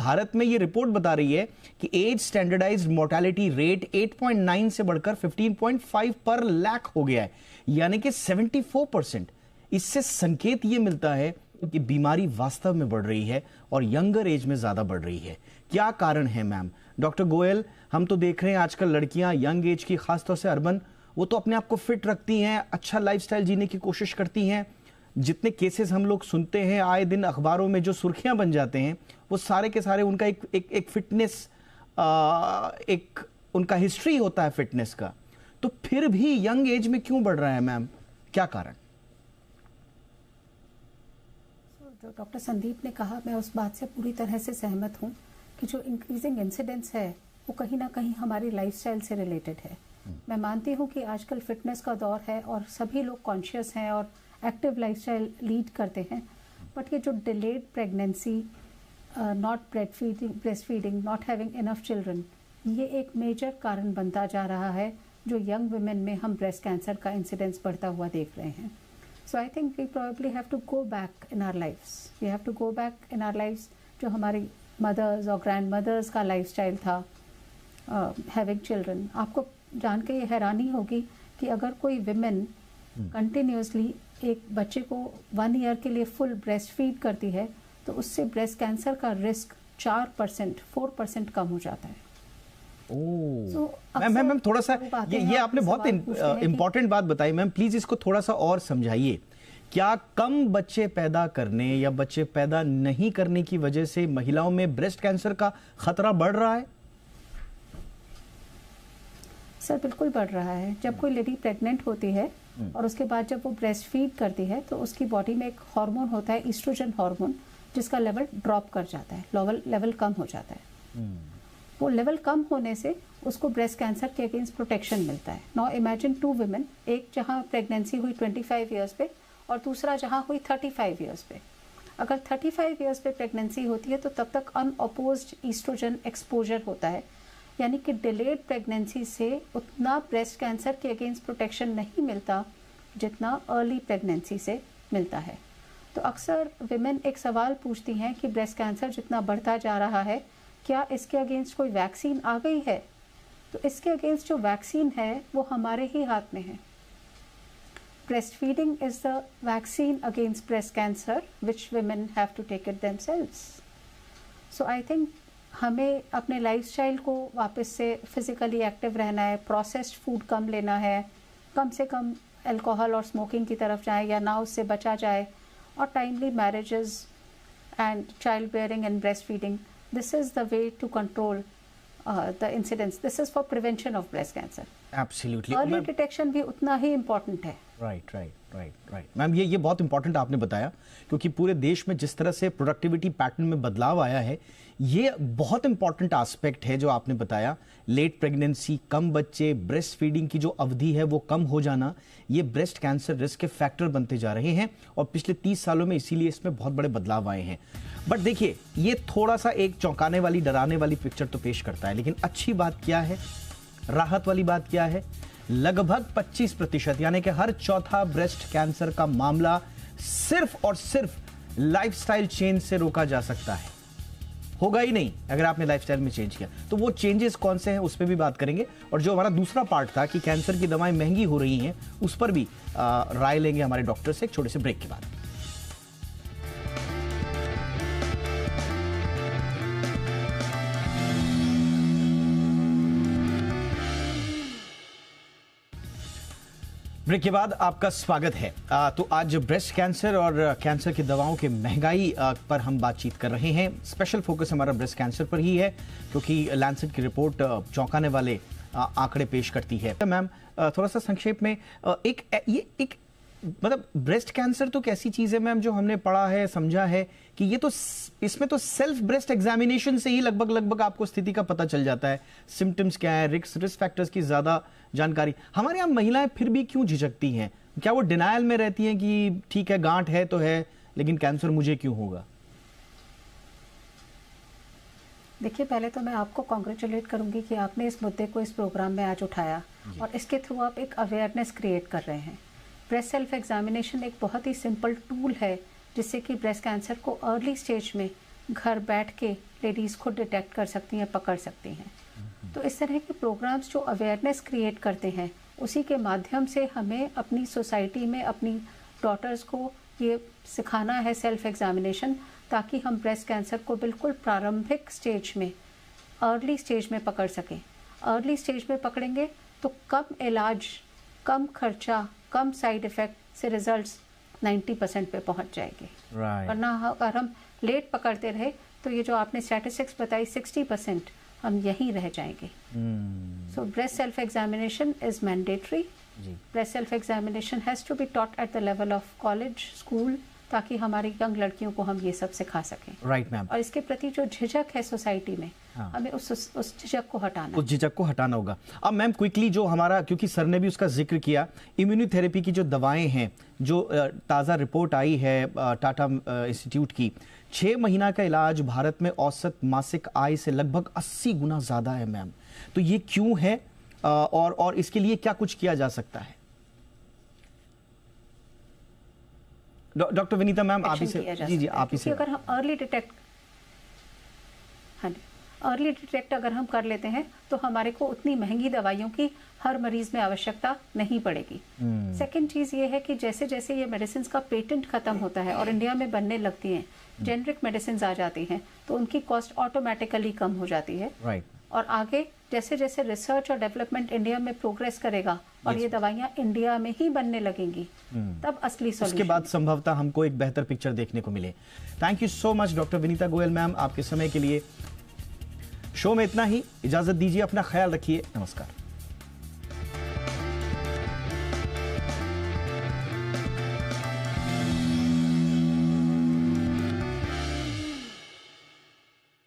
भारत में ये रिपोर्ट बता रही है कि एज स्टैंडर्डाइज्ड मोर्टेलिटी रेट 8.9 से बढ़कर 15.5 पर लाख हो गया है, यानी कि 74%। इससे संकेत ये मिलता है कि बीमारी वास्तव में बढ़ रही है और यंगर एज में ज्यादा बढ़ रही है। क्या कारण है मैम? डॉक्टर गोयल, हम तो देख रहे हैं आजकल लड़कियां यंग एज की, खासतौर से अर्बन, वो तो अपने आप को फिट रखती हैं, अच्छा लाइफस्टाइल जीने की कोशिश करती हैं। जितने केसेस हम लोग सुनते हैं आए दिन अखबारों में, जो सुर्खियां बन जाते हैं, वो सारे के सारे उनका एक फिटनेस, एक उनका हिस्ट्री होता है फिटनेस का। तो फिर भी यंग एज में क्यों बढ़ रहा है मैम? क्या कारण? जो डॉक्टर संदीप ने कहा, मैं उस बात से पूरी तरह से सहमत हूँ कि जो इंक्रीजिंग इंसिडेंस है वो कहीं ना कहीं हमारी लाइफस्टाइल से रिलेटेड है। मैं मानती हूँ कि आजकल फिटनेस का दौर है और सभी लोग कॉन्शियस हैं और एक्टिव लाइफस्टाइल लीड करते हैं, बट ये जो delayed pregnancy, not breast feeding, not having enough children, ये एक मेजर कारण बनता जा रहा है जो यंग वुमेन में हम ब्रेस्ट कैंसर का इंसिडेंस बढ़ता हुआ देख रहे हैं। So I think we probably have to go back in our lifes, we have to go back in our lifes, जो हमारी मदर्स और ग्रैंड मदर्स का लाइफस्टाइल था, हैविंग चिल्ड्रन। आपको जान के ये हैरानी होगी कि अगर कोई विमेन कंटिन्यूसली एक बच्चे को 1 ईयर के लिए फुल ब्रेस्ट फीड करती है तो उससे ब्रेस्ट कैंसर का रिस्क 4% कम हो जाता है। मैम थोड़ा सा ये आपने बहुत इंपॉर्टेंट बात बताई मैम, प्लीज इसको थोड़ा सा और समझाइए। क्या कम बच्चे पैदा करने या बच्चे पैदा नहीं करने की वजह से महिलाओं में ब्रेस्ट कैंसर का खतरा बढ़ रहा है? सर बिल्कुल बढ़ रहा है। जब कोई लेडी प्रेग्नेंट होती है और उसके बाद जब वो ब्रेस्ट फीड करती है तो उसकी बॉडी में एक हार्मोन होता है, ईस्ट्रोजन हार्मोन, जिसका लेवल ड्रॉप कर जाता है, लेवल कम हो जाता है। वो लेवल कम होने से उसको ब्रेस्ट कैंसर के अगेंस्ट प्रोटेक्शन मिलता है। नाउ इमेजिन 2 वुमेन, एक जहाँ प्रेगनेंसी हुई 25 ईयर्स पे और दूसरा जहाँ हुई 35 ईयर्स पे। अगर 35 ईयर्स पे प्रेगनेंसी होती है तो तब तक अनअपोज्ड ईस्ट्रोजन एक्सपोजर होता है, यानी कि डिलेड प्रेगनेंसी से उतना ब्रेस्ट कैंसर के अगेंस्ट प्रोटेक्शन नहीं मिलता जितना अर्ली प्रेगनेंसी से मिलता है। तो अक्सर विमेन एक सवाल पूछती हैं कि ब्रेस्ट कैंसर जितना बढ़ता जा रहा है, क्या इसके अगेंस्ट कोई वैक्सीन आ गई है? तो इसके अगेंस्ट जो वैक्सीन है वो हमारे ही हाथ में है। Breast feeding is the vaccine against breast cancer which women have to take it themselves. So I think हमें अपने लाइफस्टाइल को वापस से फिजिकली एक्टिव रहना है, प्रोसेस्ड फूड कम लेना है, कम से कम अल्कोहल और स्मोकिंग की तरफ जाए या ना उससे बचा जाए, और timely marriages and child bearing and breast feeding, this is the way to control the incidence. This is for prevention of breast cancer. Absolutely, early detection भी उतना ही इम्पोर्टेंट है। राइट मैम, ये बहुत इंपॉर्टेंट आपने बताया, क्योंकि पूरे देश में जिस तरह से प्रोडक्टिविटी पैटर्न में बदलाव आया है, ये बहुत इंपॉर्टेंट एस्पेक्ट है जो आपने बताया। लेट प्रेगनेंसी, कम बच्चे, ब्रेस्ट फीडिंग की जो अवधि है वो कम हो जाना, ये ब्रेस्ट कैंसर रिस्क के फैक्टर बनते जा रहे हैं और पिछले 30 सालों में इसीलिए इसमें बहुत बड़े बदलाव आए हैं। बट देखिए, ये थोड़ा सा एक चौंकाने वाली, डराने वाली पिक्चर तो पेश करता है, लेकिन अच्छी बात क्या है, राहत वाली बात क्या है? लगभग 25%, यानी कि हर चौथा ब्रेस्ट कैंसर का मामला सिर्फ और सिर्फ लाइफस्टाइल चेंज से रोका जा सकता है। होगा ही नहीं अगर आपने लाइफस्टाइल में चेंज किया। तो वो चेंजेस कौन से हैं उस पर भी बात करेंगे, और जो हमारा दूसरा पार्ट था कि कैंसर की दवाएं महंगी हो रही हैं, उस पर भी राय लेंगे हमारे डॉक्टर से एक छोटे से ब्रेक के बाद। ब्रेक के बाद आपका स्वागत है। तो आज ब्रेस्ट कैंसर और कैंसर की दवाओं की महंगाई पर हम बातचीत कर रहे हैं। स्पेशल फोकस हमारा ब्रेस्ट कैंसर पर ही है, क्योंकि लैंसेट की रिपोर्ट चौंकाने वाले आंकड़े पेश करती है। मैम थोड़ा सा संक्षेप में एक मतलब ब्रेस्ट कैंसर तो कैसी चीज है मैम, जो हमने पढ़ा है, समझा है कि ये तो इसमें तो सेल्फ ब्रेस्ट एग्जामिनेशन से ही लगभग आपको स्थिति का पता चल जाता है, सिम्टम्स क्या है, रिस्क फैक्टर्स की ज्यादा जानकारी। हमारे यहाँ महिलाएं फिर भी क्यों झिझकती हैं? क्या वो डिनायल में रहती हैं कि ठीक है गांठ है तो है, लेकिन कैंसर मुझे क्यों होगा? देखिए, पहले तो मैं आपको कॉन्ग्रेचुलेट करूंगी कि आपने इस मुद्दे को इस प्रोग्राम में आज उठाया और इसके थ्रू आप एक अवेयरनेस क्रिएट कर रहे हैं। ब्रेस्ट सेल्फ एग्जामिनेशन एक बहुत ही सिंपल टूल है जिससे कि ब्रेस्ट कैंसर को अर्ली स्टेज में घर बैठ के लेडीज़ खुद डिटेक्ट कर सकती हैं, पकड़ सकती हैं। तो इस तरह के प्रोग्राम्स जो अवेयरनेस क्रिएट करते हैं, उसी के माध्यम से हमें अपनी सोसाइटी में अपनी डॉटर्स को ये सिखाना है सेल्फ एग्जामिनेशन, ताकि हम ब्रेस्ट कैंसर को बिल्कुल प्रारंभिक स्टेज में, अर्ली स्टेज में पकड़ सकें। अर्ली स्टेज में पकड़ेंगे तो कम इलाज, कम खर्चा, कम साइड इफ़ेक्ट से रिजल्ट्स 90% पे पहुंच जाएंगे। वरना अगर हम लेट पकड़ते रहे तो ये जो आपने स्टैटिस्टिक्स बताई 60% हम यहीं रह जाएंगे। So breast self examination is mandatory. Breast self examination has to be taught at the level of college, school, ताकि हमारी यंग लड़कियों को हम ये सब सिखा सकें। Right ma'am. और इसके प्रति जो झिझक है सोसाइटी में, हमें उस झिझक को हटाना, उस झिझक को हटाना होगा। अब मैम क्विकली जो हमारा, क्योंकि सर ने भी उसका जिक्र किया, इम्यूनोथेरेपी की जो दवाएं हैं, जो ताज़ा रिपोर्ट आई है टाटा इंस्टीट्यूट की, 6 महीना का इलाज भारत में औसत मासिक आय से लगभग 80 गुना ज्यादा है मैम। तो ये क्यों है और इसके लिए क्या कुछ किया जा सकता है? डॉक्टर विनीता मैम, आप इसे जी आप इसे, अगर हम अर्ली डिटेक्ट, हाँ जी, अर्ली डिटेक्ट अगर हम कर लेते हैं तो हमारे को उतनी महंगी दवाइयों की हर मरीज में आवश्यकता नहीं पड़ेगी। सेकंड चीज ये है कि जैसे जैसे ये मेडिसिन का पेटेंट खत्म होता है और इंडिया में बनने लगती हैं, जेनरिक मेडिसिन आ जाती हैं, तो उनकी कॉस्ट ऑटोमेटिकली कम हो जाती है। राइट। और आगे जैसे जैसे रिसर्च और डेवलपमेंट इंडिया में प्रोग्रेस करेगा और ये दवाइयाँ इंडिया में ही बनने लगेंगी, तब असली सॉल्यूशन, उसके बाद संभवतः हमको एक बेहतर पिक्चर देखने को मिले। Thank you so much doctor Vinita Goyal ma'am, आपके समय के लिए। शो में इतना ही, इजाजत दीजिए, अपना ख्याल रखिए, नमस्कार।